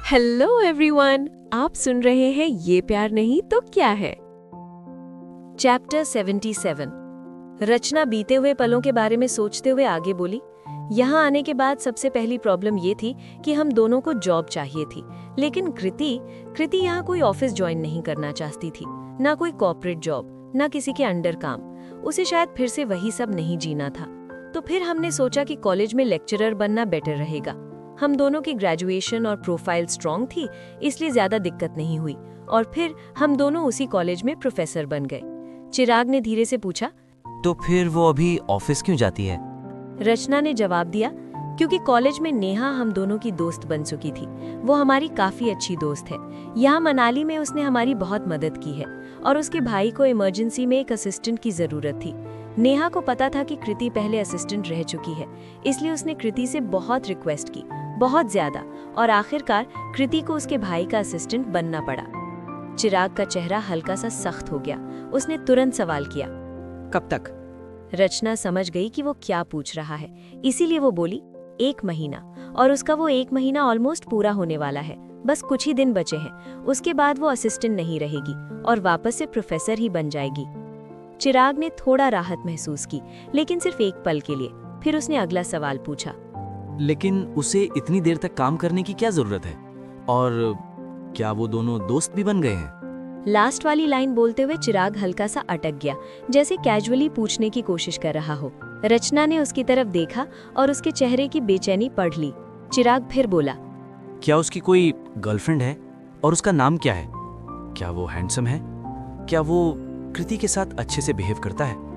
Hello everyone, आप सुन रहे हैं ये प्यार नहीं तो क्या है। चैप्टर 77। रचना बीते हुए पलों के बारे में सोचते हुए आगे बोली, यहाँ आने के बाद सबसे पहली प्रॉब्लम ये थी कि हम दोनों को जॉब चाहिए थी, लेकिन कृति यहाँ कोई ऑफिस ज्वाइन नहीं करना चाहती थी, ना कोई कॉर्पोरेट जॉब, ना किसी के अंडर काम। उसे शायद फिर से वही सब नहीं जीना था। तो फिर हमने सोचा कि कॉलेज में लेक्चरर बनना बेटर रहेगा। हम दोनों की ग्रेजुएशन और प्रोफाइल स्ट्रॉन्ग थी, इसलिए ज्यादा दिक्कत नहीं हुई, और फिर हम दोनों उसी कॉलेज में प्रोफेसर बन गए। चिराग ने धीरे से पूछा, तो फिर वो अभी ऑफिस क्यों जाती है? रचना ने जवाब दिया, क्योंकि कॉलेज में नेहा हम दोनों की दोस्त बन चुकी थी। वो हमारी काफी अच्छी दोस्त है। यहाँ मनाली में उसने हमारी बहुत मदद की है, और उसके भाई को इमरजेंसी में एक असिस्टेंट की जरूरत थी। नेहा को पता था कि कृति पहले असिस्टेंट रह चुकी है, इसलिए उसने कृति से बहुत रिक्वेस्ट की, बहुत ज्यादा, और आखिरकार कृति को उसके भाई का असिस्टेंट बनना पड़ा। चिराग का चेहरा हल्का सा सख्त हो गया। उसने तुरंत सवाल किया, कब तक? रचना समझ गई कि वो क्या पूछ रहा है, इसीलिए वो बोली, 1 महीना। और उसका वो 1 महीना ऑलमोस्ट पूरा होने वाला है, बस कुछ ही दिन बचे हैं। उसके बाद वो असिस्टेंट नहीं रहेगी और वापस से प्रोफेसर ही बन जाएगी। चिराग ने थोड़ा राहत महसूस की, लेकिन सिर्फ एक पल के लिए। फिर उसने अगला सवाल पूछा, लेकिन उसे इतनी देर तक काम करने की क्या जरूरत है? और क्या वो दोनों दोस्त भी बन गए हैं? लास्ट वाली लाइन बोलते हुए चिराग हल्का सा अटक गया, जैसे कैजुअली पूछने की कोशिश कर रहा हो। रचना ने उसकी तरफ देखा और उसके चेहरे की बेचैनी पढ़ ली। चिराग फिर बोला, क्या उसकी कोई गर्लफ्रेंड है? और उसका नाम क्या है? क्या वो हैंडसम है? क्या वो कृति के साथ अच्छे से बिहेव करता है?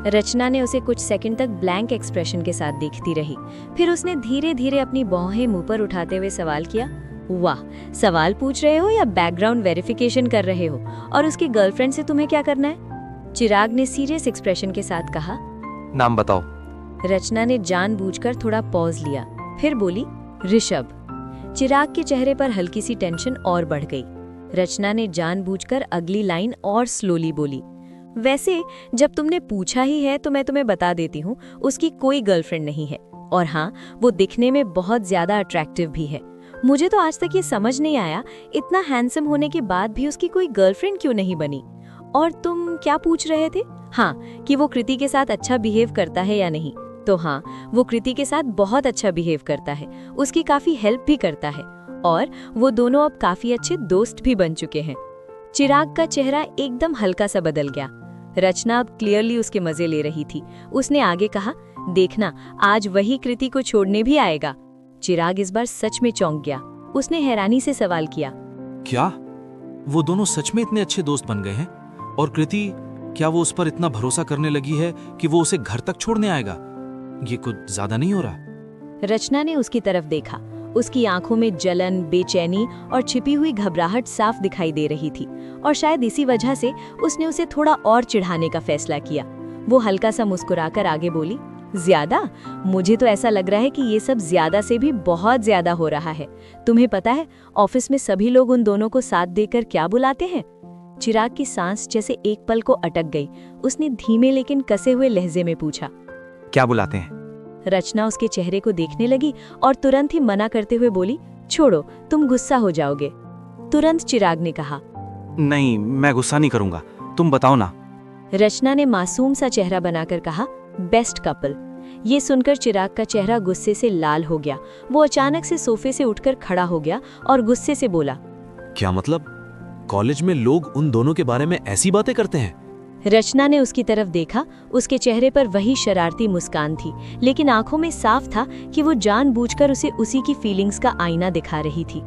रचना ने उसे कुछ सेकंड तक ब्लैंक एक्सप्रेशन के साथ देखती रही। फिर उसने धीरे धीरे अपनी भौहें मुंह पर उठाते हुए सवाल किया, वाह, सवाल पूछ रहे हो या बैकग्राउंड वेरिफिकेशन कर रहे हो? और उसकी गर्लफ्रेंड से तुम्हें क्या करना है? चिराग ने सीरियस एक्सप्रेशन के साथ कहा, नाम बताओ। रचना ने जानबूझकर थोड़ा पॉज लिया, फिर बोली, ऋषभ। चिराग के चेहरे पर हल्की सी टेंशन और बढ़ गई। रचना ने जानबूझकर अगली लाइन और स्लोली बोली, वैसे जब तुमने पूछा ही है तो मैं तुम्हें बता देती हूँ, उसकी कोई गर्लफ्रेंड नहीं है। और हाँ, वो दिखने में बहुत ज्यादा अट्रैक्टिव भी है। मुझे तो आज तक ये समझ नहीं आया, इतना हैंडसम होने के बाद भी उसकी कोई गर्लफ्रेंड क्यों नहीं बनी। और तुम क्या पूछ रहे थे? हाँ, कि वो कृति के साथ अच्छा बिहेव करता है या नहीं। तो हाँ, वो कृति के साथ बहुत अच्छा बिहेव करता है, उसकी काफी हेल्प भी करता है, और वो दोनों अब काफी अच्छे दोस्त भी बन चुके हैं। चिराग का चेहरा एकदम हल्का सा बदल गया। रचना अब क्लियरली उसके मजे ले रही थी। उसने आगे कहा, देखना, आज वही कृति को छोड़ने भी आएगा। चिराग इस बार सच में चौंक गया। उसने हैरानी से सवाल किया, क्या वो दोनों सच में इतने अच्छे दोस्त बन गए हैं? और कृति, क्या वो उस पर इतना भरोसा करने लगी है कि वो उसे घर तक छोड़ने आएगा? ये कुछ ज्यादा नहीं हो रहा? रचना ने उसकी तरफ देखा। उसकी आंखों में जलन, बेचैनी और छिपी हुई घबराहट साफ दिखाई दे रही थी, और शायद इसी वजह से उसने उसे थोड़ा और चिढ़ाने का फैसला किया। वो हल्का सा मुस्कुराकर आगे बोली, ज्यादा? मुझे तो ऐसा लग रहा है कि ये सब ज्यादा से भी बहुत ज्यादा हो रहा है। तुम्हें पता है, ऑफिस में सभी लोग उन दोनों को साथ देकर क्या बुलाते हैं? चिराग की सांस जैसे एक पल को अटक गई। उसने धीमे लेकिन कसे हुए लहजे में पूछा, क्या बुलाते हैं? रचना उसके चेहरे को देखने लगी और तुरंत ही मना करते हुए बोली, छोड़ो, तुम गुस्सा हो जाओगे। तुरंत चिराग ने कहा, नहीं, मैं गुस्सा नहीं करूंगा, तुम बताओ ना। रचना ने मासूम सा चेहरा बनाकर कहा, बेस्ट कपल। ये सुनकर चिराग का चेहरा गुस्से से लाल हो गया। वो अचानक से सोफे से उठकर खड़ा हो गया और गुस्से से बोला, क्या मतलब? कॉलेज में लोग उन दोनों के बारे में ऐसी बातें करते हैं? रचना ने उसकी तरफ देखा। उसके चेहरे पर वही शरारती मुस्कान थी, लेकिन आंखों में साफ था कि वो जानबूझकर उसे उसी की फीलिंग्स का आईना दिखा रही थी।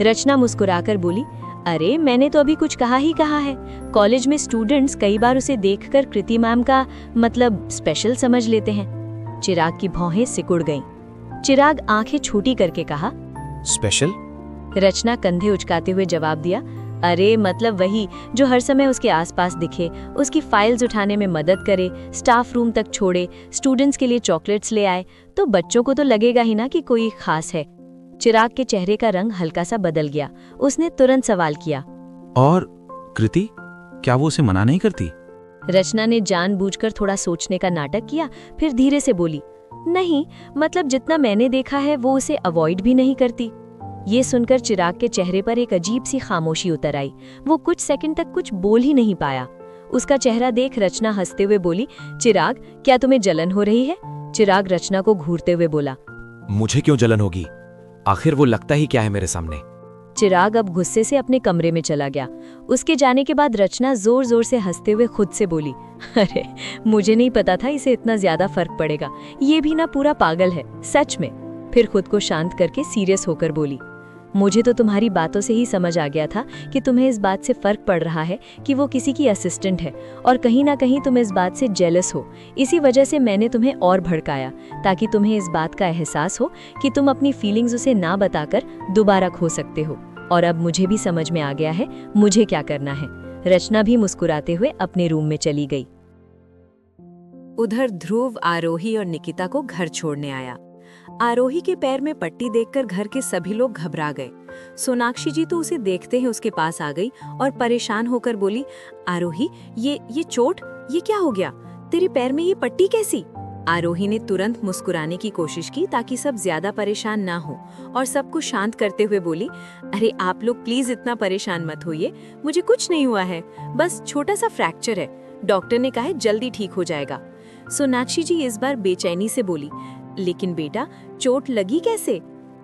रचना मुस्कुराकर बोली, अरे मैंने तो अभी कुछ कहा ही कहा है। कॉलेज में स्टूडेंट्स कई बार उसे देखकर कृति मैम का मतलब स्पेशल समझ लेते हैं। चिराग की भौहें सिकुड़ गईं। चिराग आंखें छोटी करके कहा, स्पेशल? रचना कंधे उचकाते हुए जवाब दिया, अरे मतलब वही जो हर समय उसके आसपास दिखे, उसकी फाइल्स उठाने में मदद करे, स्टाफ रूम तक छोड़े, स्टूडेंट्स के लिए चॉकलेट्स ले आए, तो बच्चों को तो लगेगा ही ना कि कोई खास है। चिराग के चेहरे का रंग हल्का सा बदल गया। उसने तुरंत सवाल किया, और कृति, क्या वो उसे मना नहीं करती? रचना ने जानबूझकर थोड़ा सोचने का नाटक किया, फिर धीरे से बोली, नहीं, मतलब जितना मैंने देखा है वो उसे अवॉइड भी नहीं करती। ये सुनकर चिराग के चेहरे पर एक अजीब सी खामोशी उतर आई। वो कुछ सेकंड तक कुछ बोल ही नहीं पाया। उसका चेहरा देख रचना हंसते हुए बोली, चिराग, क्या तुम्हें जलन हो रही है? चिराग रचना को घूरते हुए बोला। मुझे क्यों जलन होगी? आखिर वो लगता ही क्या है मेरे सामने? चिराग अब गुस्से से अपने कमरे में चला गया। उसके जाने के बाद रचना जोर जोर से हंसते हुए खुद से बोली, अरे मुझे नहीं पता था इसे इतना ज्यादा फर्क पड़ेगा। ये भी ना पूरा पागल है, सच में। फिर खुद को शांत करके सीरियस होकर बोली, मुझे तो तुम्हारी बातों से ही समझ आ गया था कि तुम्हें इस बात से फर्क पड़ रहा है कि वो किसी की असिस्टेंट है, और कहीं ना कहीं तुम इस बात से जेलस हो। इसी वजह से मैंने तुम्हें और भड़काया, ताकि तुम्हें इस बात का एहसास हो कि तुम अपनी फीलिंग्स उसे ना बताकर दोबारा खो सकते हो। और अब मुझे भी समझ में आ गया है मुझे क्या करना है। रचना भी मुस्कुराते हुए अपने रूम में चली गई। उधर ध्रुव आरोही और निकिता को घर छोड़ने आया। आरोही के पैर में पट्टी देखकर घर के सभी लोग घबरा गए। सोनाक्षी जी तो उसे देखते ही उसके पास आ गई और परेशान होकर बोली, आरोही, ये चोट, ये क्या हो गया? तेरे पैर में ये पट्टी कैसी? आरोही ने तुरंत मुस्कुराने की कोशिश की ताकि सब ज्यादा परेशान ना हो, और सबको शांत करते हुए बोली, अरे आप लोग प्लीज इतना परेशान मत होइए, मुझे कुछ नहीं हुआ है, बस छोटा सा फ्रैक्चर है, डॉक्टर ने कहा है जल्दी ठीक हो जाएगा। सोनाक्षी जी इस बार बेचैनी से बोली, लेकिन बेटा चोट लगी कैसे?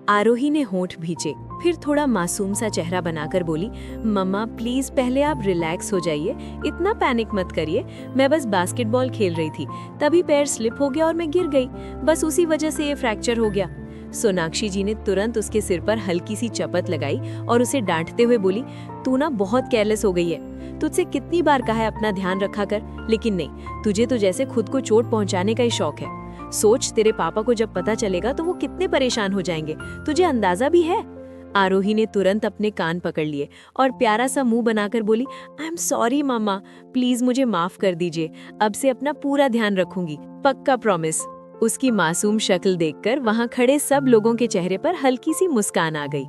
आरोही ने होंठ भींचे, फिर थोड़ा मासूम सा चेहरा बनाकर बोली, मम्मा प्लीज पहले आप रिलैक्स हो जाइए, इतना पैनिक मत करिए, मैं बस बास्केटबॉल खेल रही थी, तभी पैर स्लिप हो गया और मैं गिर गई, बस उसी वजह से ये फ्रैक्चर हो गया। सोनाक्षी जी ने तुरंत उसके सिर पर हल्की सी चपत लगाई और उसे डांटते हुए बोली, तू ना बहुत केयरलेस हो गई है, तुझसे कितनी बार कहा है अपना ध्यान रखा कर, लेकिन नहीं, तुझे तो जैसे खुद को चोट पहुंचाने का ही शौक है। सोच, तेरे पापा को जब पता चलेगा तो वो कितने परेशान हो जाएंगे, तुझे अंदाजा भी है? आरोही ने तुरंत अपने कान पकड़ लिए और प्यारा सा मुंह बनाकर बोली, I am sorry mama, please मुझे माफ कर दीजिए, अब से अपना पूरा ध्यान रखूंगी, पक्का प्रॉमिस। उसकी मासूम शक्ल देखकर वहां खड़े सब लोगों के चेहरे पर हल्की सी मुस्कान आ गई।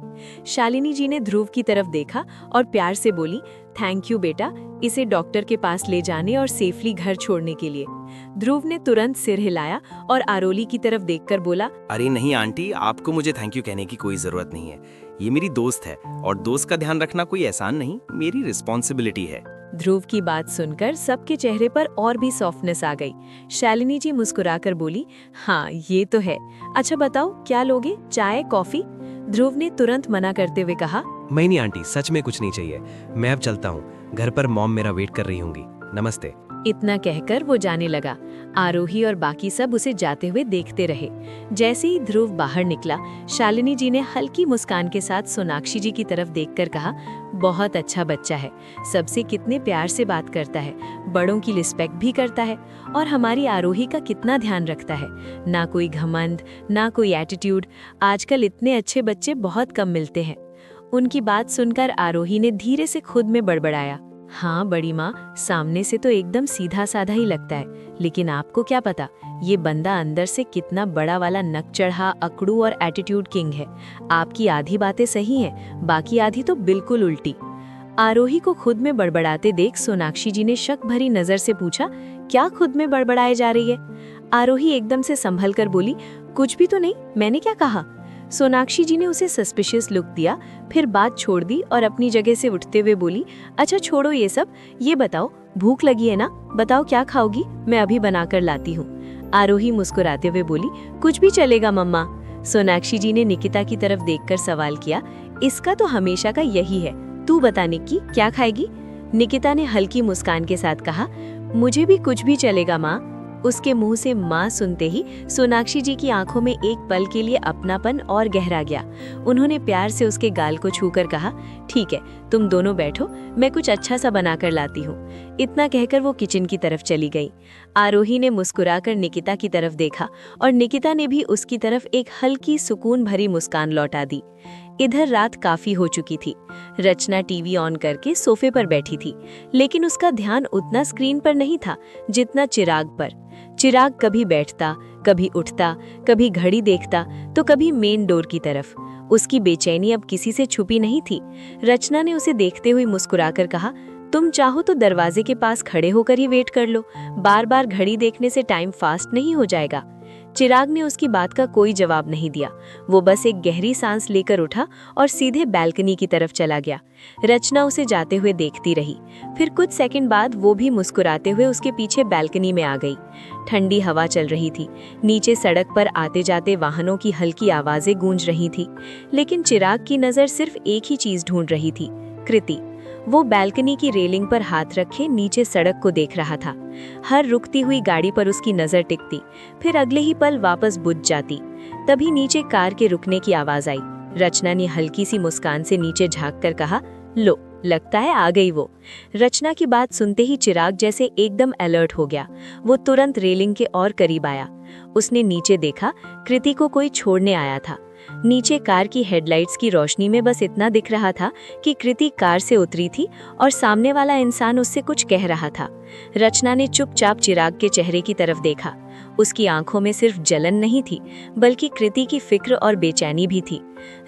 शालिनी जी ने ध्रुव की तरफ देखा और प्यार से बोली, थैंक यू बेटा, इसे डॉक्टर के पास ले जाने और सेफली घर छोड़ने के लिए। ध्रुव ने तुरंत सिर हिलाया और आरोली की तरफ देखकर बोला, अरे नहीं आंटी, आपको मुझे थैंक यू कहने की कोई जरूरत नहीं है, ये मेरी दोस्त है और दोस्त का ध्यान रखना कोई एहसान नहीं, मेरी रिस्पॉन्सिबिलिटी है। ध्रुव की बात सुनकर सबके चेहरे पर और भी सॉफ्टनेस आ गई। शालिनी जी मुस्कुराकर बोली, हाँ ये तो है, अच्छा बताओ क्या लोगे, चाय कॉफी? ध्रुव ने तुरंत मना करते हुए कहा, मैं नहीं आंटी, सच में कुछ नहीं चाहिए, मैं अब चलता हूँ, घर पर मॉम मेरा वेट कर रही होंगी, नमस्ते। इतना कहकर वो जाने लगा। आरोही और बाकी सब उसे जाते हुए देखते रहे। जैसे ही ध्रुव बाहर निकला, शालिनी जी ने हल्की मुस्कान के साथ सोनाक्षी जी की तरफ देखकर कहा, बहुत अच्छा बच्चा है, सबसे कितने प्यार से बात करता है, बड़ों की रिस्पेक्ट भी करता है, और हमारी आरोही का कितना ध्यान रखता है, ना कोई घमंड, ना कोई एटीट्यूड। आजकल इतने अच्छे बच्चे बहुत कम मिलते हैं। उनकी बात सुनकर आरोही ने धीरे से खुद में बड़बड़ाया, हाँ बड़ी माँ, सामने से तो एकदम सीधा साधा ही लगता है, लेकिन आपको क्या पता ये बंदा अंदर से कितना बड़ा वाला नक चढ़ा, अकड़ू और एटीट्यूड किंग है। आपकी आधी बातें सही हैं, बाकी आधी तो बिल्कुल उल्टी। आरोही को खुद में बड़बड़ाते देख सोनाक्षी जी ने शक भरी नजर से पूछा, क्या खुद में बड़बड़ाए जा रही है? आरोही एकदम से संभल कर बोली, कुछ भी तो नहीं, मैंने क्या कहा? सोनाक्षी जी ने उसे सस्पिशियस लुक दिया, फिर बात छोड़ दी और अपनी जगह से उठते हुए बोली, अच्छा छोड़ो ये सब, ये बताओ भूख लगी है ना, बताओ क्या खाओगी, मैं अभी बनाकर लाती हूँ। आरोही मुस्कुराते हुए बोली, कुछ भी चलेगा मम्मा। सोनाक्षी जी ने निकिता की तरफ देखकर सवाल किया, इसका तो हमेशा का यही है, तू बता निक्की क्या खाएगी? निकिता ने हल्की मुस्कान के साथ कहा, मुझे भी कुछ भी चलेगा माँ। उसके मुंह से माँ सुनते ही सोनाक्षी जी की आंखों में एक पल के लिए अपनापन और गहरा गया। उन्होंने प्यार से उसके गाल को छूकर कहा, ठीक है तुम दोनों बैठो, मैं कुछ अच्छा सा बनाकर लाती हूँ। इतना कहकर वो किचन की तरफ चली गई। आरोही ने मुस्कुराकर निकिता की तरफ देखा और निकिता ने भी उसकी तरफ एक हल्की सुकून भरी मुस्कान लौटा दी। इधर रात काफी हो चुकी थी। रचना टीवी ऑन करके सोफे पर बैठी थी, लेकिन उसका ध्यान उतना स्क्रीन पर नहीं था जितना चिराग पर। चिराग कभी बैठता, कभी उठता, कभी घड़ी देखता तो कभी मेन डोर की तरफ। उसकी बेचैनी अब किसी से छुपी नहीं थी। रचना ने उसे देखते हुए मुस्कुराकर कहा, तुम चाहो तो दरवाजे के पास खड़े होकर ही वेट कर लो, बार बार घड़ी देखने से टाइम फास्ट नहीं हो जाएगा। चिराग ने उसकी बात का कोई जवाब नहीं दिया। वो बस एक गहरी सांस लेकर उठा और सीधे बैल्कनी की तरफ चला गया। रचना उसे जाते हुए देखती रही। फिर कुछ सेकंड बाद वो भी मुस्कुराते हुए उसके पीछे बैल्कनी में आ गई। ठंडी हवा चल रही थी। नीचे सड़क पर आते जाते वाहनों की हल्की आवाजें गूंज रही थी, लेकिन चिराग की नज़र सिर्फ एक ही चीज ढूंढ रही थी, कृति। वो बैल्कनी की रेलिंग पर हाथ रखे नीचे सड़क को देख रहा था। हर रुकती हुई गाड़ी पर उसकी नजर टिकती, फिर अगले ही पल वापस बुझ जाती। तभी नीचे कार के रुकने की आवाज आई। रचना ने हल्की सी मुस्कान से नीचे झांक कर कहा, लो, लगता है आ गई वो। रचना की बात सुनते ही चिराग जैसे एकदम अलर्ट हो गया। वो तुरंत रेलिंग के और करीब आया। उसने नीचे देखा, कृति को कोई छोड़ने आया था। नीचे कार की हेडलाइट्स की रोशनी में बस इतना दिख रहा था कि कृति कार से उतरी थी और सामने वाला इंसान उससे कुछ कह रहा था। रचना ने चुपचाप चिराग के चेहरे की तरफ देखा। उसकी आंखों में सिर्फ जलन नहीं थी, बल्कि कृति की फिक्र और बेचैनी भी थी।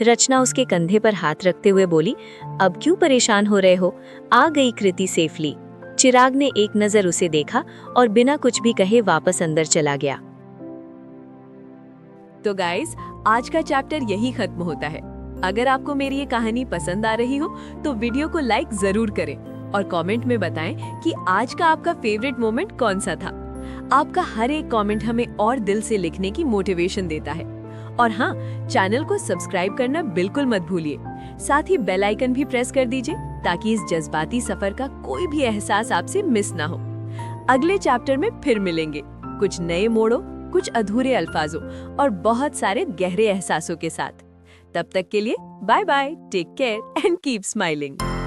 रचना उसके कंधे पर हाथ रखते हुए बोली, अब क्यों परेशान हो रहे हो? आ गई कृति सेफली। चिराग ने एक नजर उसे देखा और बिना कुछ भी कहे वापस अंदर चला गया। तो गाइस, आज का चैप्टर यही खत्म होता है। अगर आपको मेरी ये कहानी पसंद आ रही हो तो वीडियो को लाइक जरूर करें और कमेंट में बताएं कि आज का आपका फेवरेट मोमेंट कौन सा था। आपका हर एक कमेंट हमें और दिल से लिखने की मोटिवेशन देता है। और हाँ, चैनल को सब्सक्राइब करना बिल्कुल मत भूलिए। साथ ही बेल आइकन भी प्रेस कर दीजिए ताकि इस जज्बाती सफर का कोई भी एहसास आपसे मिस ना हो। अगले चैप्टर में फिर मिलेंगे, कुछ नए मोड़ों, कुछ अधूरे अल्फाजों और बहुत सारे गहरे एहसासों के साथ। तब तक के लिए bye bye, take care and keep smiling.